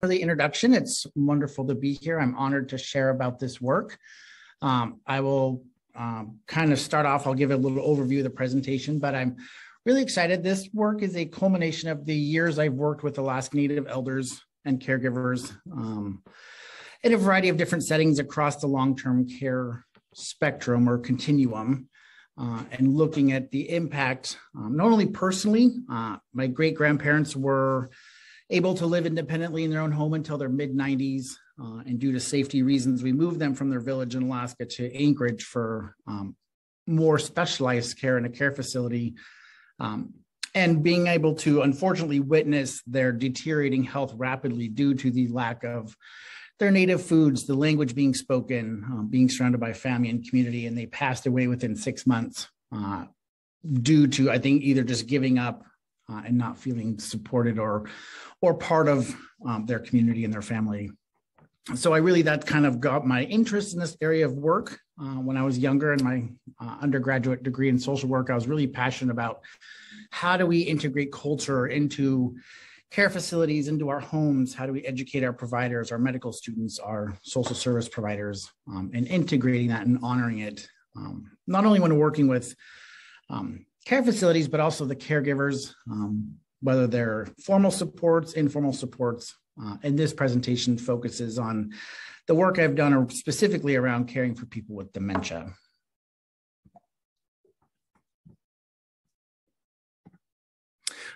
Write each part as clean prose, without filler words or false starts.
For the introduction. It's wonderful to be here. I'm honored to share about this work. I will kind of start off, I'll give a little overview of the presentation, but I'm really excited. This work is a culmination of the years I've worked with Alaska Native elders and caregivers in a variety of different settings across the long-term care spectrum or continuum, and looking at the impact, not only personally, my great-grandparents were able to live independently in their own home until their mid-90s. And due to safety reasons, we moved them from their village in Alaska to Anchorage for more specialized care in a care facility. And being able to unfortunately witness their deteriorating health rapidly due to the lack of their native foods, the language being spoken, being surrounded by family and community, and they passed away within 6 months due to, I think, either just giving up and not feeling supported or part of their community and their family. So that kind of got my interest in this area of work. When I was younger in my undergraduate degree in social work, I was really passionate about how do we integrate culture into care facilities, into our homes? How do we educate our providers, our medical students, our social service providers, and integrating that and honoring it, not only when working with care facilities, but also the caregivers, whether they're formal supports, informal supports. And this presentation focuses on the work I've done specifically around caring for people with dementia.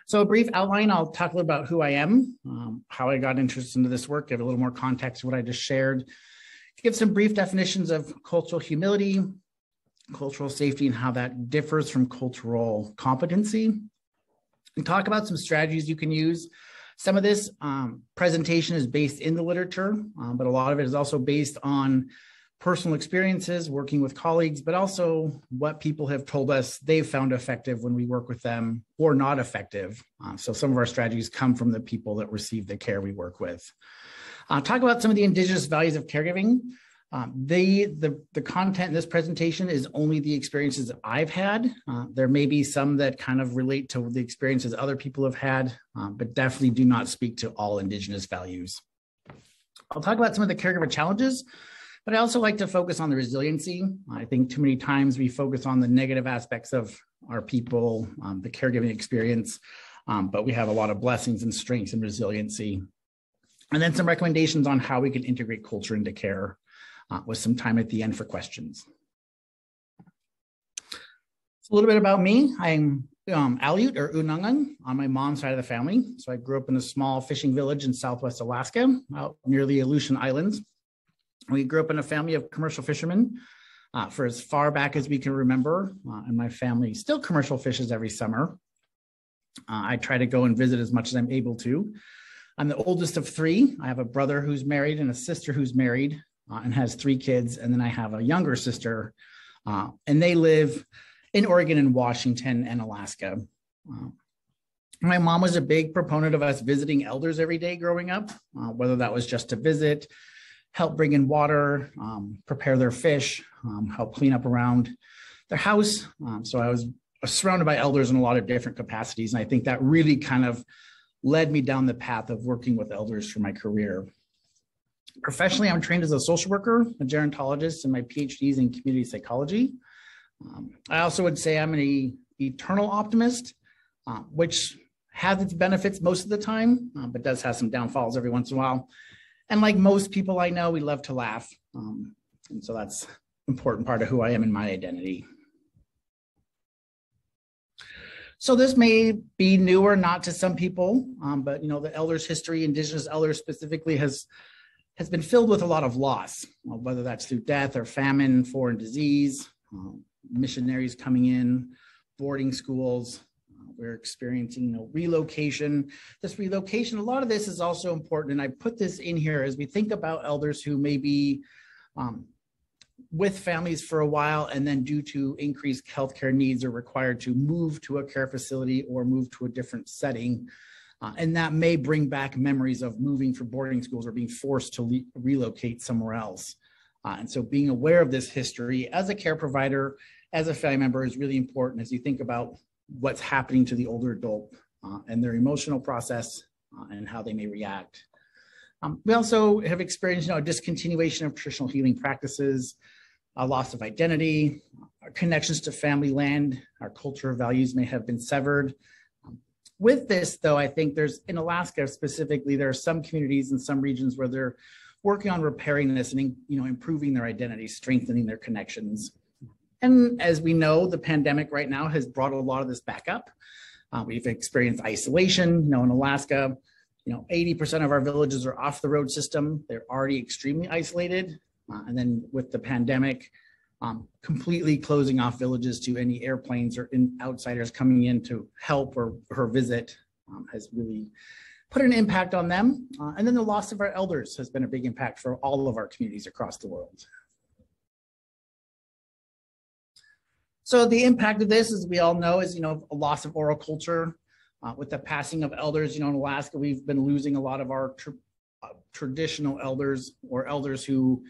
So a brief outline, I'll talk a little about who I am, how I got interested into this work, give a little more context to what I just shared, give some brief definitions of cultural humility, cultural safety, and how that differs from cultural competency, and talk about some strategies you can use. Some of this presentation is based in the literature, but a lot of it is also based on personal experiences, working with colleagues, but also what people have told us they've found effective when we work with them or not effective. So some of our strategies come from the people that receive the care we work with. Talk about some of the indigenous values of caregiving. The content in this presentation is only the experiences that I've had. There may be some that kind of relate to the experiences other people have had, but definitely do not speak to all indigenous values. I'll talk about some of the caregiver challenges, but I also like to focus on the resiliency. I think too many times we focus on the negative aspects of our people, the caregiving experience, but we have a lot of blessings and strengths and resiliency. And then some recommendations on how we can integrate culture into care, with some time at the end for questions. So a little bit about me. I'm Aleut or Unangan on my mom's side of the family. So I grew up in a small fishing village in Southwest Alaska, out near the Aleutian Islands. We grew up in a family of commercial fishermen for as far back as we can remember. And my family still commercial fishes every summer. I try to go and visit as much as I'm able to. I'm the oldest of three. I have a brother who's married and a sister who's married. And has 3 kids. And then I have a younger sister, and they live in Oregon and Washington and Alaska. My mom was a big proponent of us visiting elders every day growing up, whether that was just to visit, help bring in water, prepare their fish, help clean up around their house. So I was surrounded by elders in a lot of different capacities. And I think that really kind of led me down the path of working with elders for my career. Professionally, I'm trained as a social worker, a gerontologist, and my PhD is in community psychology. I also would say I'm an eternal optimist, which has its benefits most of the time, but does have some downfalls every once in a while. And like most people I know, we love to laugh. And so that's an important part of who I am in my identity. So this may be new or not to some people, but the elders' history, indigenous elders specifically, has been filled with a lot of loss, whether that's through death or famine, foreign disease, missionaries coming in, boarding schools. We're experiencing relocation. This relocation, a lot of this is also important. And I put this in here as we think about elders who may be with families for a while and then due to increased healthcare needs are required to move to a care facility or move to a different setting. And that may bring back memories of moving for boarding schools or being forced to relocate somewhere else. And so being aware of this history as a care provider, as a family member is really important as you think about what's happening to the older adult and their emotional process and how they may react. We also have experienced, a discontinuation of traditional healing practices, a loss of identity, our connections to family land, our cultural values may have been severed. With this, though, I think in Alaska specifically, there are some communities in some regions where they're working on repairing this and, improving their identity, strengthening their connections. And as we know, the pandemic right now has brought a lot of this back up. We've experienced isolation, in Alaska, 80% of our villages are off the road system. They're already extremely isolated. And then with the pandemic, completely closing off villages to any airplanes or outsiders coming in to help or visit has really put an impact on them. And then the loss of our elders has been a big impact for all of our communities across the world. So the impact of this, as we all know, is, a loss of oral culture. With the passing of elders, in Alaska, we've been losing a lot of our traditional elders or elders who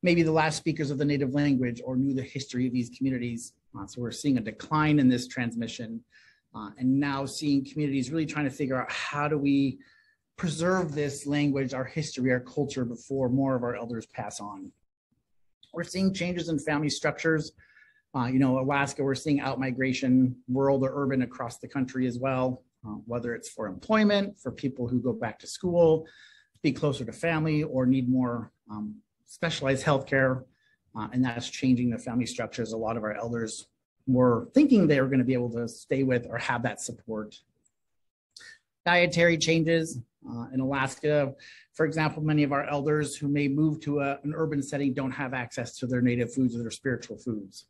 may be the last speakers of the native language or knew the history of these communities. So we're seeing a decline in this transmission and now seeing communities really trying to figure out how do we preserve this language, our history, our culture before more of our elders pass on. We're seeing changes in family structures. Alaska, we're seeing outmigration, rural to urban across the country as well, whether it's for employment, for people who go back to school, be closer to family, or need more specialized healthcare, and that's changing the family structures. A lot of our elders were thinking they were going to be able to stay with or have that support. Dietary changes in Alaska, for example, many of our elders who may move to an urban setting don't have access to their native foods or their spiritual foods.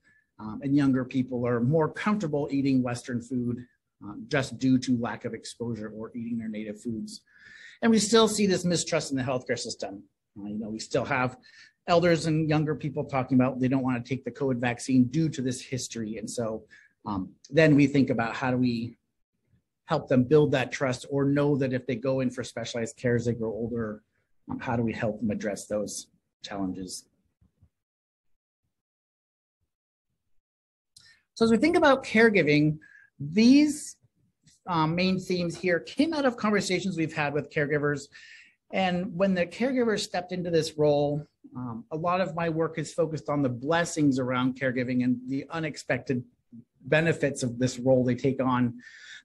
And younger people are more comfortable eating Western food just due to lack of exposure or eating their native foods. And we still see this mistrust in the healthcare system. We still have elders and younger people talking about they don't want to take the COVID vaccine due to this history. And so then we think about how do we help them build that trust or know that if they go in for specialized care as they grow older, how do we help them address those challenges? So as we think about caregiving, these main themes here came out of conversations we've had with caregivers. And when the caregivers stepped into this role, a lot of my work is focused on the blessings around caregiving and the unexpected benefits of this role they take on.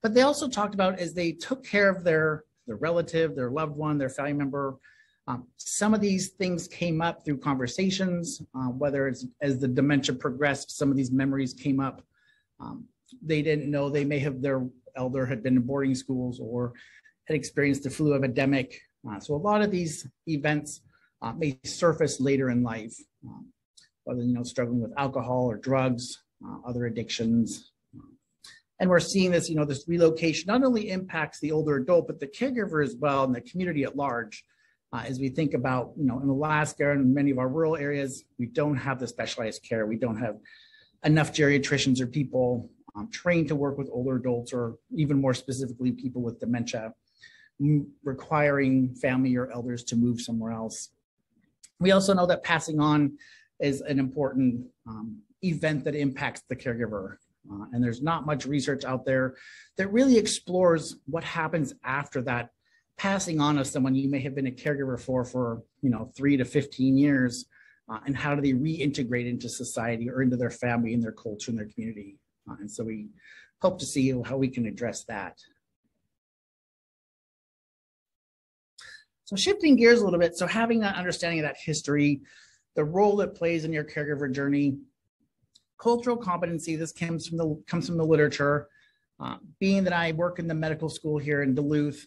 But they also talked about as they took care of their relative, their loved one, their family member, some of these things came up through conversations, whether it's as the dementia progressed, some of these memories came up. They didn't know their elder had been in boarding schools or had experienced the flu epidemic. So a lot of these events may surface later in life, whether, struggling with alcohol or drugs, other addictions. And we're seeing this, this relocation not only impacts the older adult, but the caregiver as well and the community at large. As we think about, in Alaska and many of our rural areas, we don't have the specialized care. We don't have enough geriatricians or people trained to work with older adults, or even more specifically, people with dementia, requiring family or elders to move somewhere else. We also know that passing on is an important event that impacts the caregiver. And there's not much research out there that really explores what happens after that passing on of someone you may have been a caregiver for 3 to 15 years, and how do they reintegrate into society or into their family and their culture and their community. And so we hope to see how we can address that. So shifting gears a little bit, so having that understanding of that history, the role it plays in your caregiver journey, cultural competency, this comes from the literature. Being that I work in the medical school here in Duluth,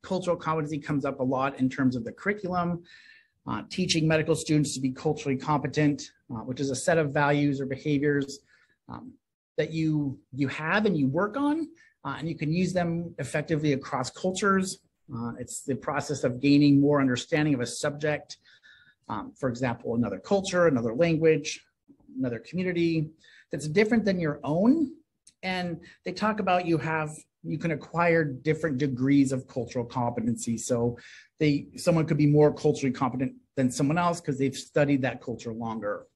cultural competency comes up a lot in terms of the curriculum, teaching medical students to be culturally competent, which is a set of values or behaviors that you have and you work on, and you can use them effectively across cultures. It's the process of gaining more understanding of a subject, for example, another culture, another language, another community that's different than your own. And they talk about you can acquire different degrees of cultural competency. So someone could be more culturally competent than someone else because they've studied that culture longer.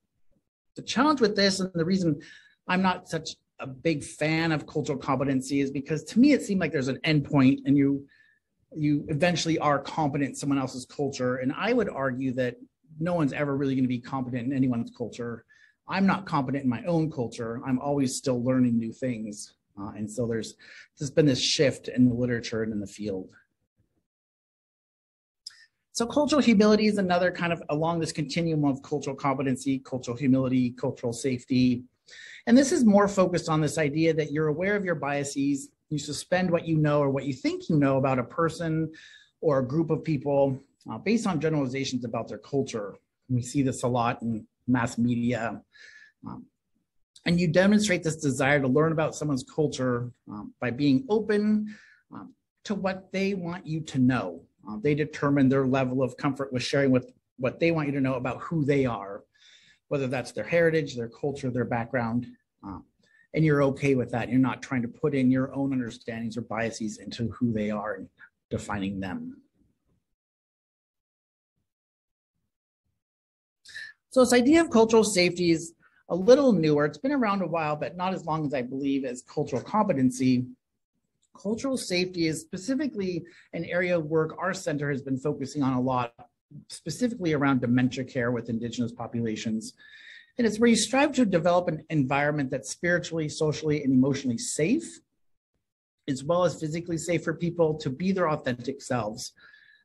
The challenge with this, and the reason I'm not such a big fan of cultural competency, is because to me it seemed like there's an endpoint, and you eventually are competent in someone else's culture. And I would argue that no one's ever really going to be competent in anyone's culture. I'm not competent in my own culture. I'm always still learning new things. And so there's been this shift in the literature and in the field. So cultural humility is another kind of along this continuum of cultural competency, cultural humility, cultural safety. And this is more focused on this idea that you're aware of your biases, you suspend what you know or what you think you know about a person or a group of people based on generalizations about their culture. We see this a lot in mass media. And you demonstrate this desire to learn about someone's culture by being open to what they want you to know. They determine their level of comfort with sharing with what they want you to know about who they are, whether that's their heritage, their culture, their background. And you're okay with that. You're not trying to put in your own understandings or biases into who they are and defining them. So this idea of cultural safety is a little newer. It's been around a while, but not as long as I believe as cultural competency. Cultural safety is specifically an area of work our center has been focusing on a lot, specifically around dementia care with Indigenous populations. And it's where you strive to develop an environment that's spiritually, socially, and emotionally safe, as well as physically safe for people to be their authentic selves.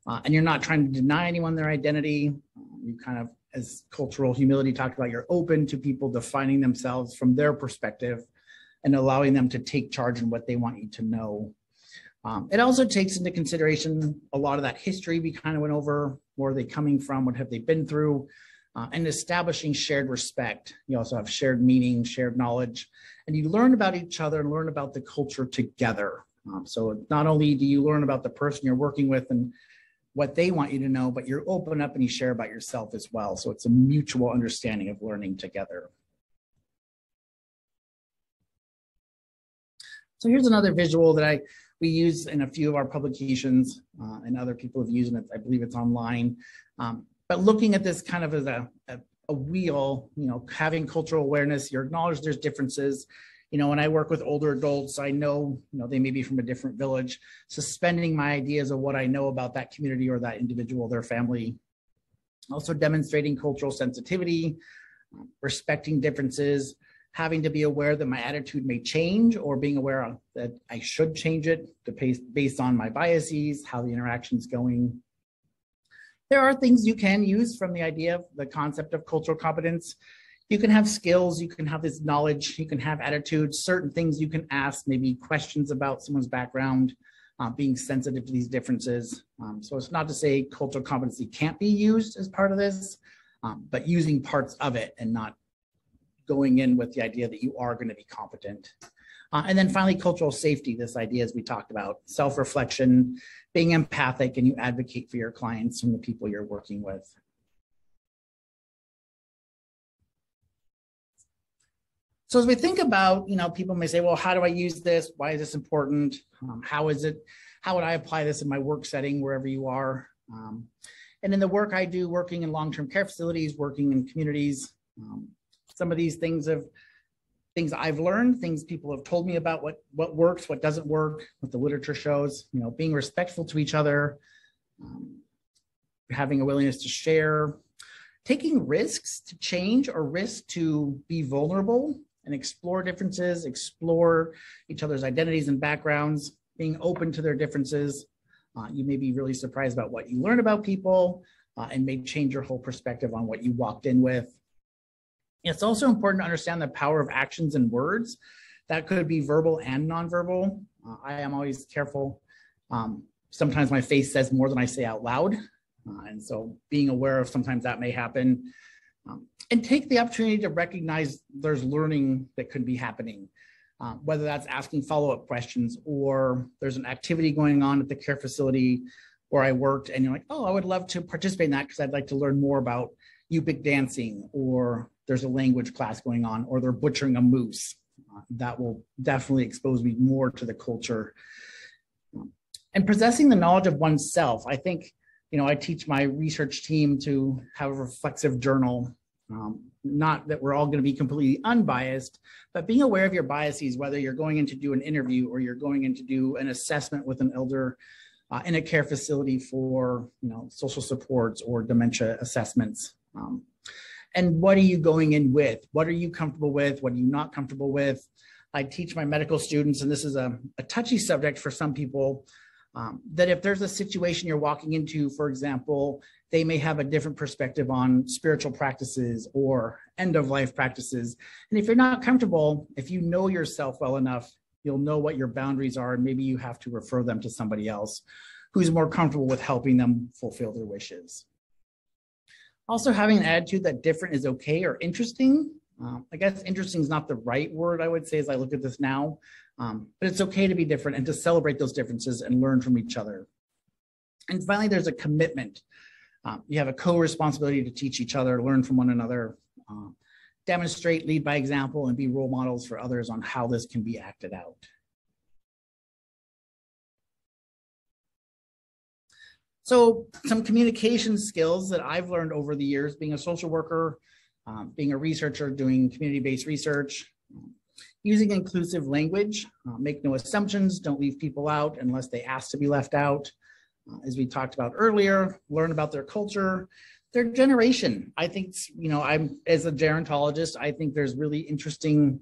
And you're not trying to deny anyone their identity. You kind of, as cultural humility talked about, you're open to people defining themselves from their perspective and allowing them to take charge in what they want you to know. It also takes into consideration a lot of that history we kind of went over. Where are they coming from? What have they been through? And establishing shared respect. You also have shared meaning, shared knowledge, and you learn about each other and learn about the culture together. So not only do you learn about the person you're working with and what they want you to know, but you're open up and you share about yourself as well. So it's a mutual understanding of learning together. So here's another visual that we use in a few of our publications, and other people have used it. I believe it's online. But looking at this kind of as a wheel, having cultural awareness, you acknowledge there's differences. When I work with older adults, I know, they may be from a different village, suspending my ideas of what I know about that community or that individual, their family. Also demonstrating cultural sensitivity, respecting differences, having to be aware that my attitude may change or being aware that I should change it based on my biases, how the interaction's going. There are things you can use from the idea of the concept of cultural competence. You can have skills, you can have this knowledge, you can have attitudes, certain things you can ask, maybe questions about someone's background, being sensitive to these differences. So it's not to say cultural competency can't be used as part of this, but using parts of it and not going in with the idea that you are going to be competent. And then finally, cultural safety, this idea as we talked about, self-reflection, being empathic, and you advocate for your clients and the people you're working with. So as we think about, people may say, well, how do I use this? Why is this important? How would I apply this in my work setting, wherever you are? And in the work I do, working in long-term care facilities, working in communities, some of these things I've learned, things people have told me about what works, what doesn't work, what the literature shows, being respectful to each other, having a willingness to share, taking risks to change or risk to be vulnerable and explore differences, explore each other's identities and backgrounds, being open to their differences. You may be really surprised about what you learn about people and may change your whole perspective on what you walked in with. It's also important to understand the power of actions and words. That could be verbal and nonverbal. I am always careful. Sometimes my face says more than I say out loud. And so being aware of sometimes that may happen. And take the opportunity to recognize there's learning that could be happening, whether that's asking follow-up questions or there's an activity going on at the care facility where I worked and you're like, oh, I would love to participate in that because I'd like to learn more about Yupik dancing, or there's a language class going on, or they're butchering a moose. That will definitely expose me more to the culture. And possessing the knowledge of oneself. I think, I teach my research team to have a reflexive journal. Not that we're all going to be completely unbiased, but being aware of your biases, whether you're going in to do an interview or you're going in to do an assessment with an elder, in a care facility for, social supports or dementia assessments. And what are you going in with? What are you comfortable with? What are you not comfortable with? I teach my medical students, and this is a touchy subject for some people, that if there's a situation you're walking into, for example, they may have a different perspective on spiritual practices or end-of-life practices. And if you're not comfortable, if you know yourself well enough, you'll know what your boundaries are, and maybe you have to refer them to somebody else who's more comfortable with helping them fulfill their wishes. Also, having an attitude that different is okay or interesting. I guess interesting is not the right word, I would say, as I look at this now, but it's okay to be different and to celebrate those differences and learn from each other. And finally, there's a commitment. You have a co-responsibility to teach each other, learn from one another, demonstrate, lead by example, and be role models for others on how this can be acted out. So some communication skills that I've learned over the years, being a social worker, being a researcher, doing community-based research, using inclusive language, make no assumptions, don't leave people out unless they ask to be left out. As we talked about earlier, learn about their culture, their generation. I think, I'm, as a gerontologist, I think there's really interesting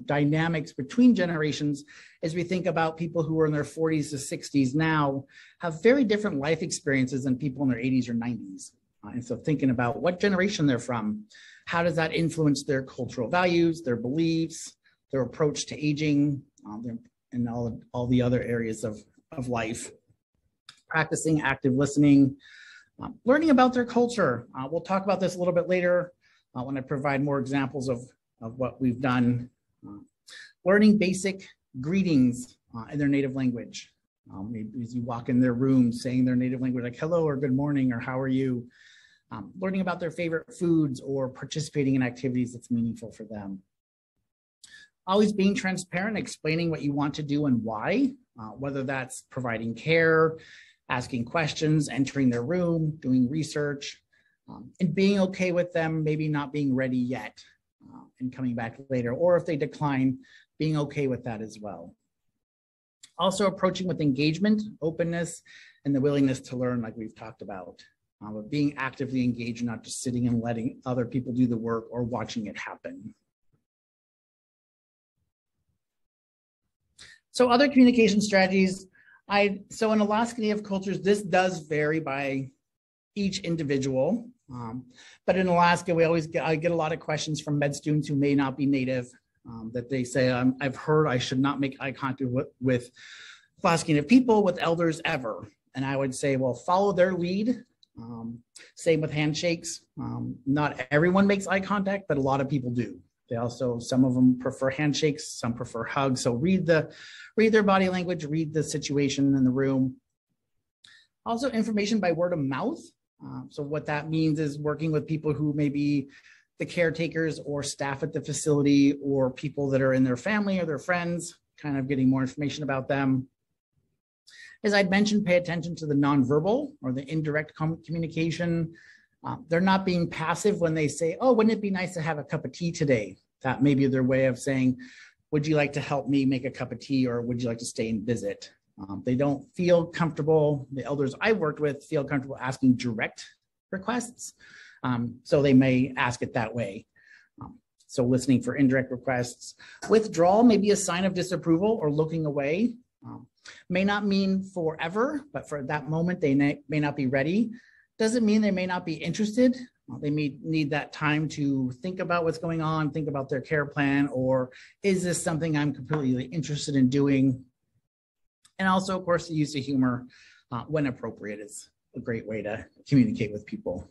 dynamics between generations as we think about people who are in their 40s to 60s now have very different life experiences than people in their 80s or 90s. And so thinking about what generation they're from, how does that influence their cultural values, their beliefs, their approach to aging, and all the other areas of life. Practicing active listening, learning about their culture. We'll talk about this a little bit later when I provide more examples of what we've done. Learning basic greetings in their native language. Maybe as you walk in their room, saying their native language, like hello or good morning or how are you? Learning about their favorite foods or participating in activities that's meaningful for them. Always being transparent, explaining what you want to do and why, whether that's providing care, asking questions, entering their room, doing research, and being okay with them maybe not being ready yet and coming back later, or if they decline, being okay with that as well. Also approaching with engagement, openness, and the willingness to learn like we've talked about, but being actively engaged, not just sitting and letting other people do the work or watching it happen. So other communication strategies, so in Alaska Native cultures, this does vary by each individual. But in Alaska, I get a lot of questions from med students who may not be Native that they say, I've heard I should not make eye contact with Alaska Native people, with elders ever. And I would say, well, follow their lead. Same with handshakes. Not everyone makes eye contact, but a lot of people do. Some of them prefer handshakes, some prefer hugs. So read their body language, read the situation in the room. Also information by word of mouth. So what that means is working with people who may be the caretakers or staff at the facility or people that are in their family or their friends, kind of getting more information about them. As I'd mentioned, pay attention to the nonverbal or the indirect communication. They're not being passive when they say, oh, wouldn't it be nice to have a cup of tea today? That may be their way of saying, would you like to help me make a cup of tea, or would you like to stay and visit? They don't feel comfortable. The elders I've worked with feel comfortable asking direct requests. So they may ask it that way. So listening for indirect requests. Withdrawal may be a sign of disapproval or looking away. May not mean forever, but for that moment, they may not be ready. Doesn't mean they may not be interested. They may need that time to think about what's going on, think about their care plan, or is this something I'm completely interested in doing? And also, of course, the use of humor when appropriate is a great way to communicate with people.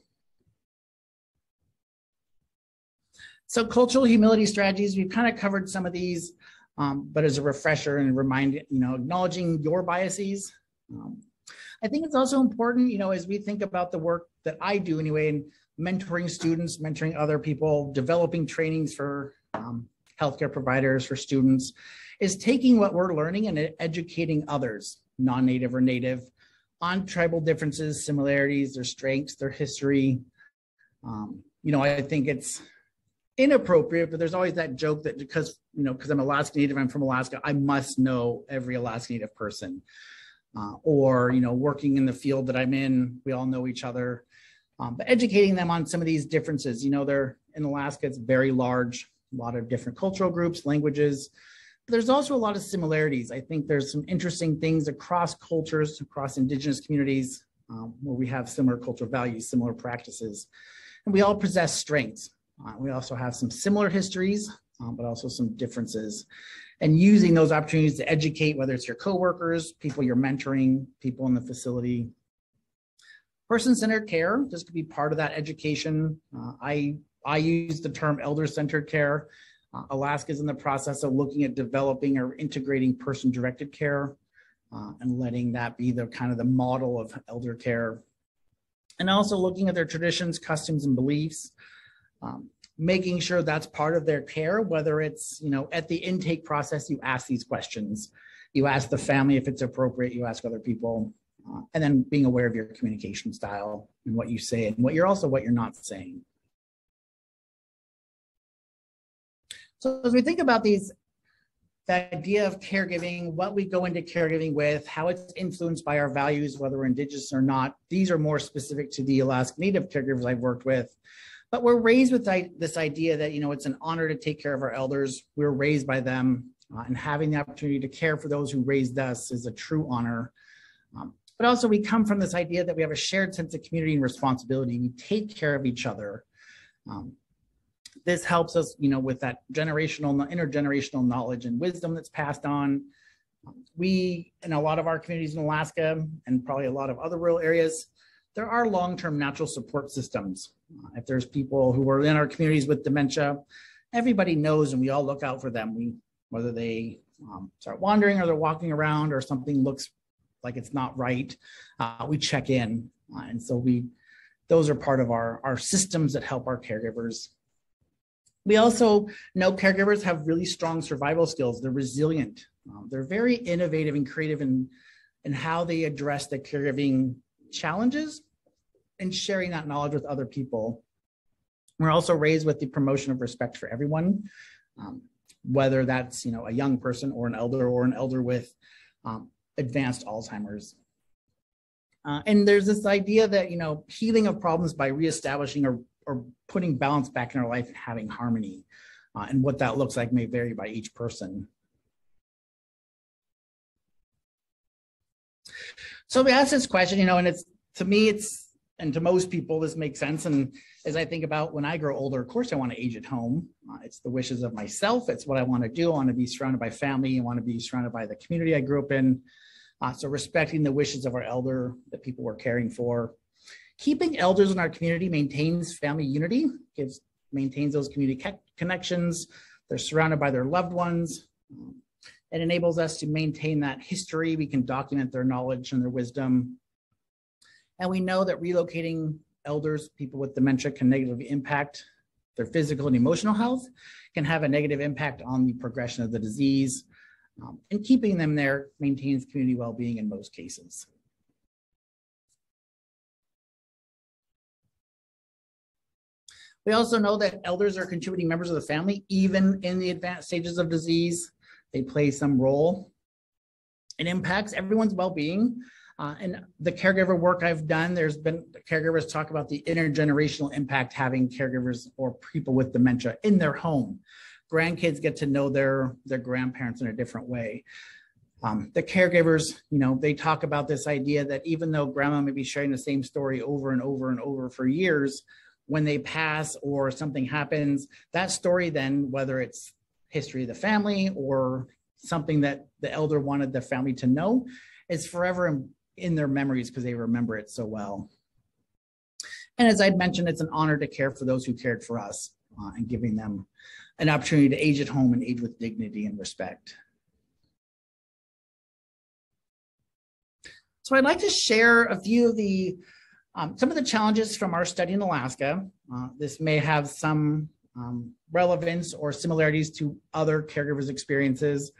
So cultural humility strategies, we've kind of covered some of these, but as a refresher and remind, acknowledging your biases. I think it's also important, as we think about the work that I do anyway, in mentoring students, mentoring other people, developing trainings for healthcare providers, for students, is taking what we're learning and educating others, non-Native or Native, on tribal differences, similarities, their strengths, their history. I think it's inappropriate, but there's always that joke that because I'm Alaska Native, I'm from Alaska, I must know every Alaska Native person. or, working in the field that I'm in, we all know each other. But educating them on some of these differences, they're in Alaska, it's very large, a lot of different cultural groups, languages. But there's also a lot of similarities. I think there's some interesting things across cultures, across Indigenous communities, where we have similar cultural values, similar practices, and we all possess strengths. We also have some similar histories, but also some differences. And using those opportunities to educate, whether it's your coworkers, people you're mentoring, people in the facility. Person-centered care, this could be part of that education. I use the term elder-centered care. Alaska is in the process of looking at developing or integrating person-directed care and letting that be the kind of the model of elder care. And also looking at their traditions, customs, and beliefs, making sure that's part of their care, whether it's, at the intake process, you ask these questions. You ask the family if it's appropriate, you ask other people. And then being aware of your communication style and what you say and what you're not saying. So as we think about the idea of caregiving, what we go into caregiving with, how it's influenced by our values, whether we're Indigenous or not, these are more specific to the Alaska Native caregivers I've worked with. But we're raised with this idea that, it's an honor to take care of our elders. We're raised by them, and having the opportunity to care for those who raised us is a true honor. But also we come from this idea that we have a shared sense of community and responsibility. We take care of each other. This helps us, with that intergenerational knowledge and wisdom that's passed on. We, in a lot of our communities in Alaska and probably a lot of other rural areas, there are long-term natural support systems. If there's people who are in our communities with dementia, everybody knows and we all look out for them. Whether they start wandering or they're walking around or something looks like it's not right, we check in. And so those are part of our systems that help our caregivers. We also know caregivers have really strong survival skills. They're resilient. They're very innovative and creative in how they address the caregiving challenges and sharing that knowledge with other people. We're also raised with the promotion of respect for everyone, whether that's a young person or an elder with advanced Alzheimer's. And there's this idea that, healing of problems by reestablishing or putting balance back in our life and having harmony, and what that looks like may vary by each person. So we asked this question, and and to most people, this makes sense. And as I think about when I grow older, of course, I want to age at home. It's the wishes of myself. It's what I want to do. I want to be surrounded by family. I want to be surrounded by the community I grew up in. So respecting the wishes of our elder, the people we're caring for. Keeping elders in our community maintains family unity, maintains those community connections. They're surrounded by their loved ones. It enables us to maintain that history. We can document their knowledge and their wisdom. And we know that relocating elders, people with dementia, can negatively impact their physical and emotional health, can have a negative impact on the progression of the disease. And keeping them there maintains community well-being in most cases. We also know that elders are contributing members of the family, even in the advanced stages of disease. They play some role. It impacts everyone's well-being. And the caregiver work I've done, there's been caregivers talk about the intergenerational impact having caregivers or people with dementia in their home. Grandkids get to know their grandparents in a different way. The caregivers, they talk about this idea that even though grandma may be sharing the same story over and over and over for years, when they pass or something happens, that story then, whether it's history of the family or something that the elder wanted the family to know, is forever in their memories because they remember it so well. And as I'd mentioned, it's an honor to care for those who cared for us, and giving them an opportunity to age at home and age with dignity and respect. So I'd like to share a few of some of the challenges from our study in Alaska. This may have some relevance or similarities to other caregivers' experiences.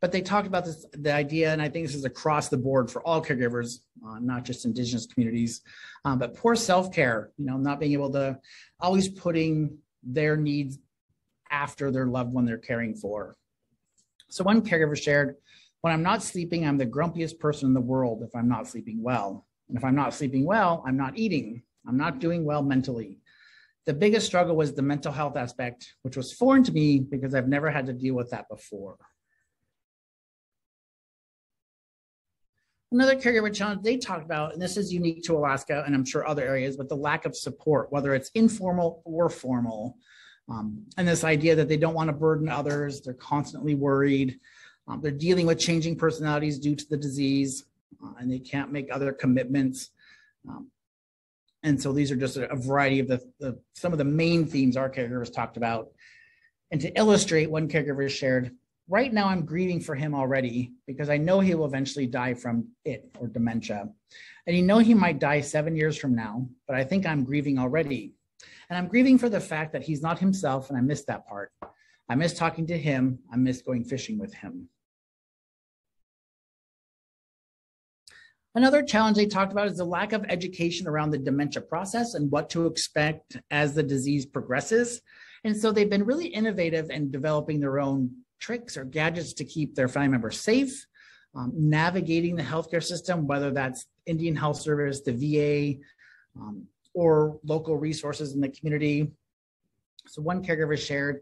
But they talked about the idea, and I think this is across the board for all caregivers, not just Indigenous communities, but poor self-care, not being able to always putting their needs after their loved one they're caring for. So one caregiver shared When I'm not sleeping, I'm the grumpiest person in the world if I'm not sleeping well. And if I'm not sleeping well, I'm not eating. I'm not doing well mentally. The biggest struggle was the mental health aspect, which was foreign to me because I've never had to deal with that before. Another caregiver challenge they talked about, and this is unique to Alaska and I'm sure other areas, but the lack of support, whether it's informal or formal. And this idea that they don't want to burden others, they're constantly worried, they're dealing with changing personalities due to the disease, and they can't make other commitments. And so these are just a variety of some of the main themes our caregivers talked about. And to illustrate, one caregiver shared, right now I'm grieving for him already because I know he will eventually die from it or dementia. And you know he might die 7 years from now, but I think I'm grieving already. And I'm grieving for the fact that he's not himself, and I miss that part. I miss talking to him. I miss going fishing with him. Another challenge they talked about is the lack of education around the dementia process and what to expect as the disease progresses. And so they've been really innovative in developing their own tricks or gadgets to keep their family members safe, navigating the healthcare system, whether that's Indian Health Service, the VA, or local resources in the community. So one caregiver shared,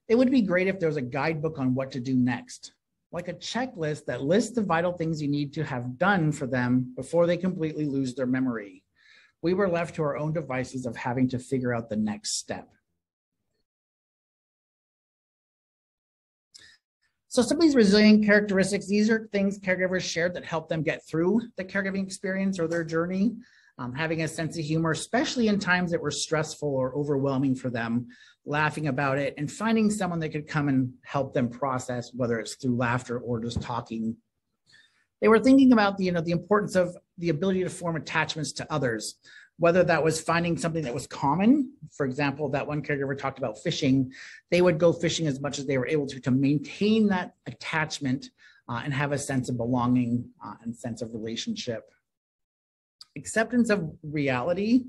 it would be great if there was a guidebook on what to do next, like a checklist that lists the vital things you need to have done for them before they completely lose their memory. We were left to our own devices of having to figure out the next step. So some of these resilient characteristics, these are things caregivers shared that help them get through the caregiving experience or their journey. Having a sense of humor, especially in times that were stressful or overwhelming for them, laughing about it, and finding someone that could come and help them process, whether it's through laughter or just talking. They were thinking about the importance of the ability to form attachments to others, whether that was finding something that was common. For example, that one caregiver talked about fishing. They would go fishing as much as they were able to maintain that attachment and have a sense of belonging and sense of relationship. Acceptance of reality,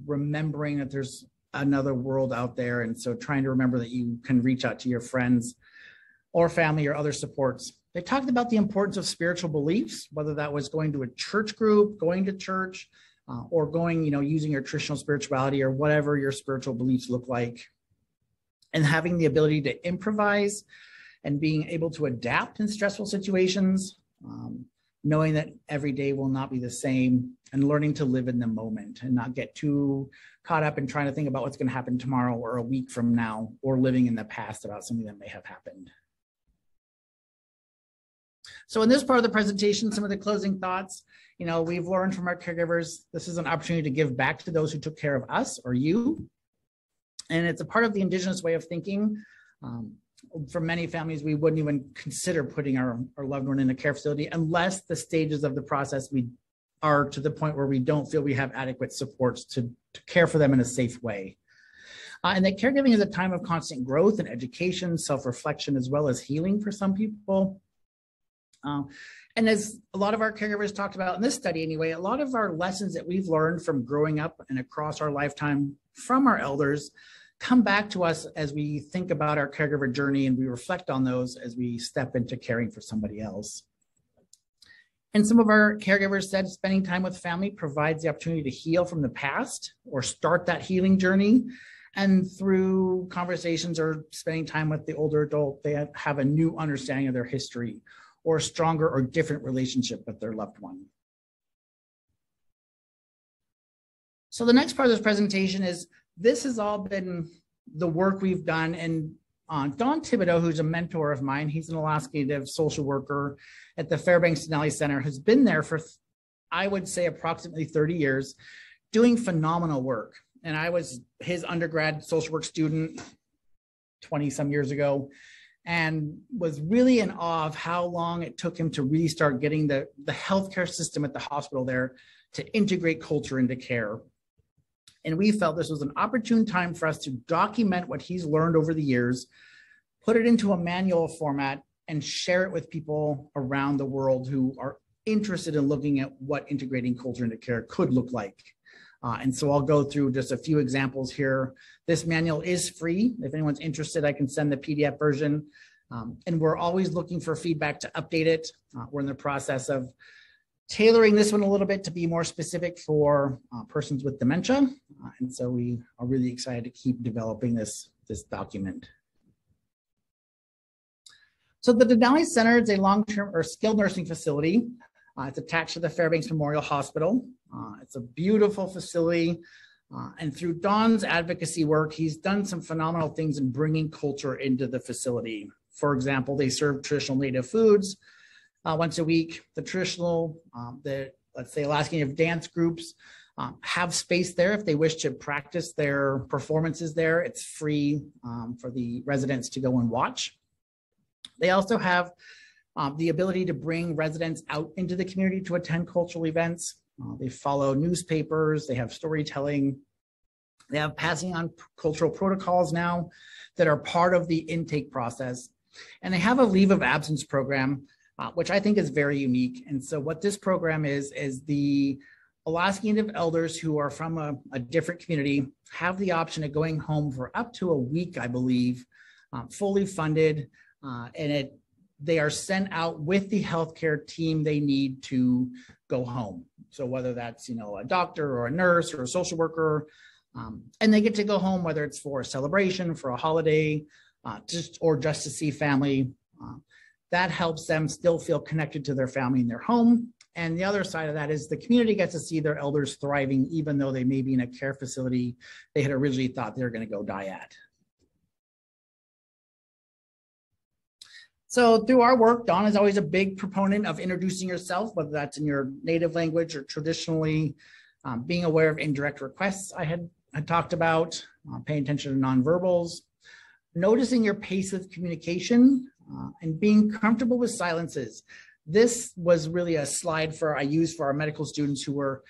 remembering that there's another world out there. And so trying to remember that you can reach out to your friends or family or other supports. They talked about the importance of spiritual beliefs, whether that was going to a church group, going to church, or going, using your traditional spirituality or whatever your spiritual beliefs look like. And having the ability to improvise and being able to adapt in stressful situations. Knowing that every day will not be the same, and learning to live in the moment and not get too caught up in trying to think about what's going to happen tomorrow or a week from now, or living in the past about something that may have happened. So in this part of the presentation, some of the closing thoughts, we've learned from our caregivers, this is an opportunity to give back to those who took care of us or you. And it's a part of the Indigenous way of thinking. For many families, we wouldn't even consider putting our loved one in a care facility unless the stages of the process we are to the point where we don't feel we have adequate supports to care for them in a safe way. And that caregiving is a time of constant growth and education, self-reflection, as well as healing for some people. And as a lot of our caregivers talked about in this study anyway, a lot of our lessons that we've learned from growing up and across our lifetime from our elders come back to us as we think about our caregiver journey, and we reflect on those as we step into caring for somebody else. And some of our caregivers said spending time with family provides the opportunity to heal from the past or start that healing journey. And through conversations or spending time with the older adult, they have a new understanding of their history or a stronger or different relationship with their loved one. So the next part of this presentation is, this has all been the work we've done. And Don Thibodeau, who's a mentor of mine, he's an Alaska Native social worker at the Fairbanks Denali Center, has been there for, I would say, approximately 30 years, doing phenomenal work. And I was his undergrad social work student 20 some years ago, and was really in awe of how long it took him to really start getting the healthcare system at the hospital there to integrate culture into care. And we felt this was an opportune time for us to document what he's learned over the years, put it into a manual format, and share it with people around the world who are interested in looking at what integrating culture into care could look like. And so I'll go through just a few examples here. This manual is free. If anyone's interested, I can send the PDF version. And we're always looking for feedback to update it. We're in the process of tailoring this one a little bit to be more specific for persons with dementia. And so we are really excited to keep developing this document. So the Denali Center is a long-term or skilled nursing facility. It's attached to the Fairbanks Memorial Hospital. It's a beautiful facility. And through Don's advocacy work, he's done some phenomenal things in bringing culture into the facility. For example, they serve traditional Native foods once a week. The traditional, let's say Alaska Native dance groups have space there if they wish to practice their performances there. It's free for the residents to go and watch. They also have the ability to bring residents out into the community to attend cultural events. They follow newspapers, they have storytelling, they have passing on cultural protocols now that are part of the intake process. And they have a leave of absence program, which I think is very unique. And so what this program is the Alaska Native elders who are from a different community have the option of going home for up to a week, I believe, fully funded. And they are sent out with the healthcare team they need to go home. So whether that's, a doctor or a nurse or a social worker, and they get to go home, whether it's for a celebration, for a holiday, just to see family. That helps them still feel connected to their family in their home. And the other side of that is the community gets to see their elders thriving, even though they may be in a care facility they had originally thought they were going to go die at. So through our work, Dawn is always a big proponent of introducing yourself, whether that's in your native language or traditionally being aware of indirect requests I had talked about, paying attention to nonverbals, noticing your pace of communication, and being comfortable with silences. This was really a slide I used for our medical students who were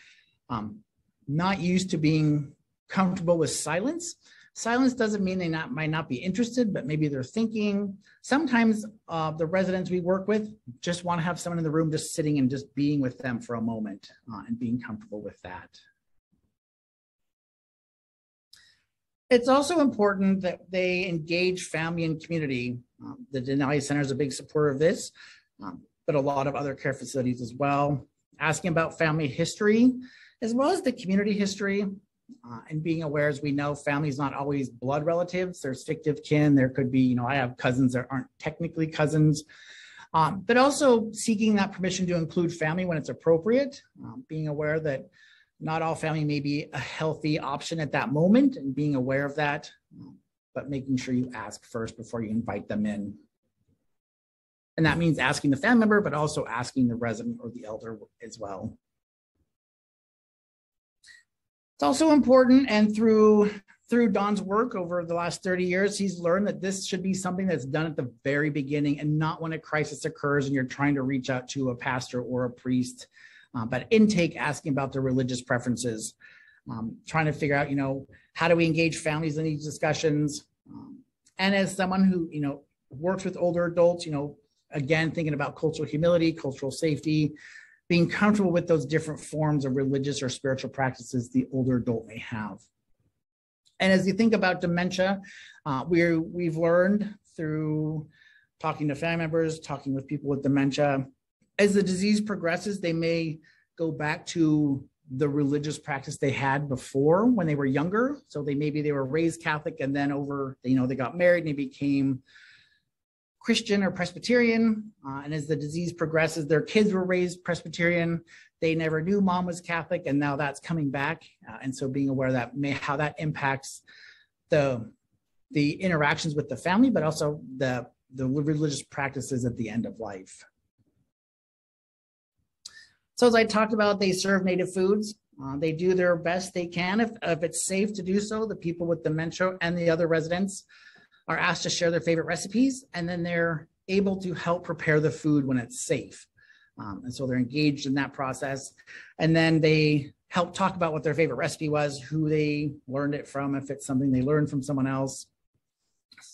not used to being comfortable with silence. Silence doesn't mean they might not be interested, but maybe they're thinking. Sometimes the residents we work with just want to have someone in the room just sitting and just being with them for a moment and being comfortable with that. It's also important that they engage family and community. The Denali Center is a big supporter of this, but a lot of other care facilities as well. Asking about family history, as well as the community history, and being aware, as we know, family is not always blood relatives. There's fictive kin. There could be, I have cousins that aren't technically cousins, but also seeking that permission to include family when it's appropriate, being aware that not all family may be a healthy option at that moment, and being aware of that, but making sure you ask first before you invite them in. And that means asking the family member, but also asking the resident or the elder as well. It's also important, and through Don's work over the last 30 years, he's learned that this should be something that's done at the very beginning and not when a crisis occurs and you're trying to reach out to a pastor or a priest, but intake, asking about their religious preferences, trying to figure out, how do we engage families in these discussions? And as someone who, works with older adults, again, thinking about cultural humility, cultural safety, being comfortable with those different forms of religious or spiritual practices the older adult may have. And as you think about dementia, we've learned through talking to family members, talking with people with dementia, as the disease progresses, they may go back to the religious practice they had before when they were younger. So maybe they were raised Catholic, and then they got married and they became Christian or Presbyterian, and as the disease progresses, their kids were raised Presbyterian. They never knew mom was Catholic, and now that's coming back. And so being aware of that, how that impacts the interactions with the family, but also the religious practices at the end of life. So as I talked about, they serve native foods. They do their best they can. If it's safe to do so, the people with dementia and the other residents are asked to share their favorite recipes, and then they're able to help prepare the food when it's safe. And so they're engaged in that process. And then they help talk about what their favorite recipe was, who they learned it from, if it's something they learned from someone else.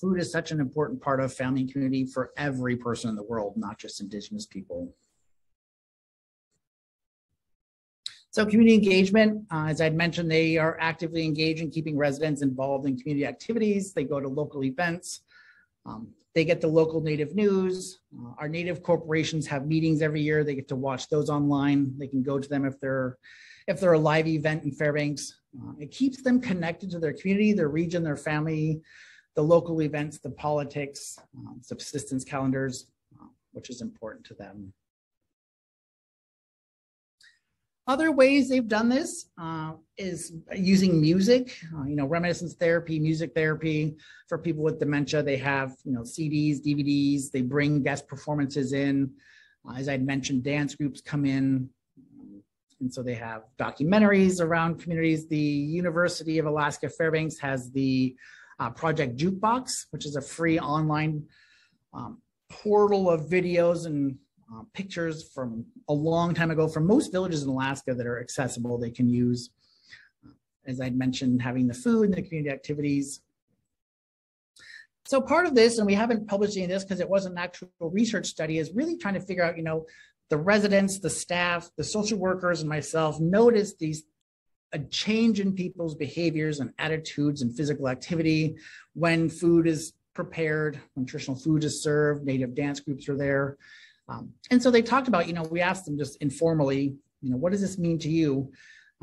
Food is such an important part of family and community for every person in the world, not just Indigenous people. So community engagement, as I'd mentioned, they are actively engaged in keeping residents involved in community activities. They go to local events. They get the local Native news. Our Native corporations have meetings every year. They get to watch those online. They can go to them if they're a live event in Fairbanks. It keeps them connected to their community, their region, their family, the local events, the politics, subsistence calendars, which is important to them. Other ways they've done this is using music, reminiscence therapy, music therapy for people with dementia. They have, CDs, DVDs, they bring guest performances in. As I'd mentioned, dance groups come in. And so they have documentaries around communities. The University of Alaska Fairbanks has the Project Jukebox, which is a free online portal of videos and pictures from a long time ago from most villages in Alaska that are accessible. They can use, as I'd mentioned, having the food and the community activities. So part of this, and we haven't published any of this because it wasn't an actual research study, is really trying to figure out, the residents, the staff, the social workers, and myself noticed a change in people's behaviors and attitudes and physical activity when food is prepared, when traditional food is served, Native dance groups are there. And so they talked about, we asked them just informally, what does this mean to you?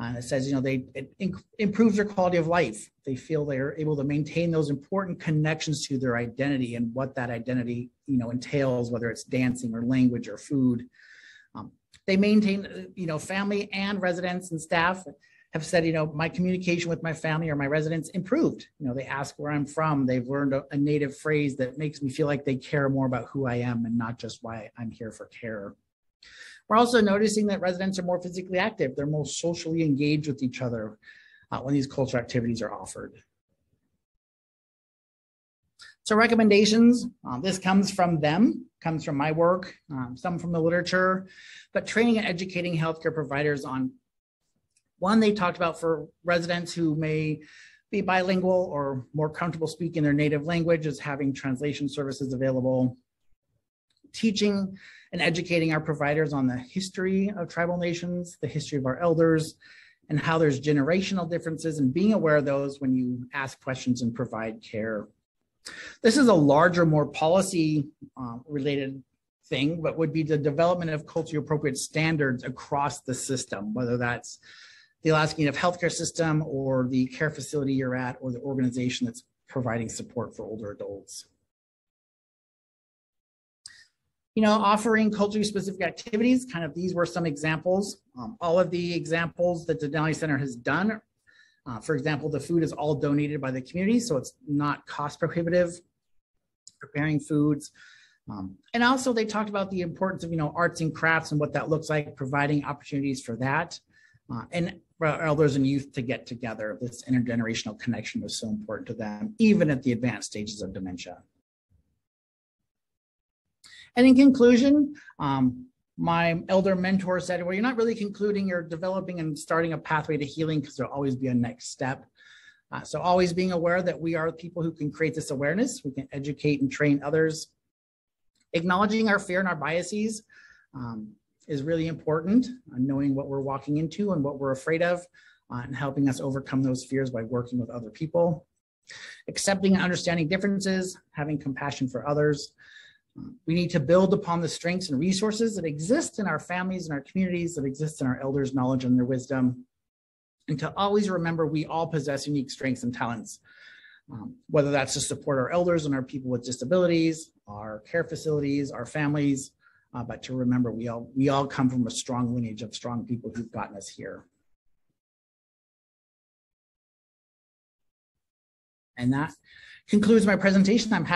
It says, it improves their quality of life. They feel they're able to maintain those important connections to their identity and what that identity, entails, whether it's dancing or language or food. They maintain, family and residents and staff have said, my communication with my family or my residents improved. They ask where I'm from. They've learned a Native phrase that makes me feel like they care more about who I am and not just why I'm here for care. We're also noticing that residents are more physically active. They're more socially engaged with each other when these cultural activities are offered. So recommendations, this comes from them, comes from my work, some from the literature, but training and educating healthcare providers on one, they talked about for residents who may be bilingual or more comfortable speaking their native language is having translation services available. Teaching and educating our providers on the history of tribal nations, the history of our elders, and how there's generational differences and being aware of those when you ask questions and provide care. This is a larger, more policy related thing, but would be the development of culturally appropriate standards across the system, whether that's the Alaska Native healthcare system or the care facility you're at or the organization that's providing support for older adults. Offering culturally specific activities, these were some examples. All of the examples that the Denali Center has done, for example, the food is all donated by the community, so it's not cost prohibitive, preparing foods. And also they talked about the importance of, arts and crafts and what that looks like, providing opportunities for that. And for elders and youth to get together. This intergenerational connection was so important to them, even at the advanced stages of dementia. And in conclusion, my elder mentor said, well, you're not really concluding, you're developing and starting a pathway to healing because there'll always be a next step. So always being aware that we are people who can create this awareness, we can educate and train others. Acknowledging our fear and our biases is really important, knowing what we're walking into and what we're afraid of, and helping us overcome those fears by working with other people. Accepting and understanding differences, having compassion for others. We need to build upon the strengths and resources that exist in our families and our communities, that exist in our elders' knowledge and their wisdom. And to always remember we all possess unique strengths and talents, whether that's to support our elders and our people with disabilities, our care facilities, our families, but to remember we all come from a strong lineage of strong people who've gotten us here. And that concludes my presentation. I'm happy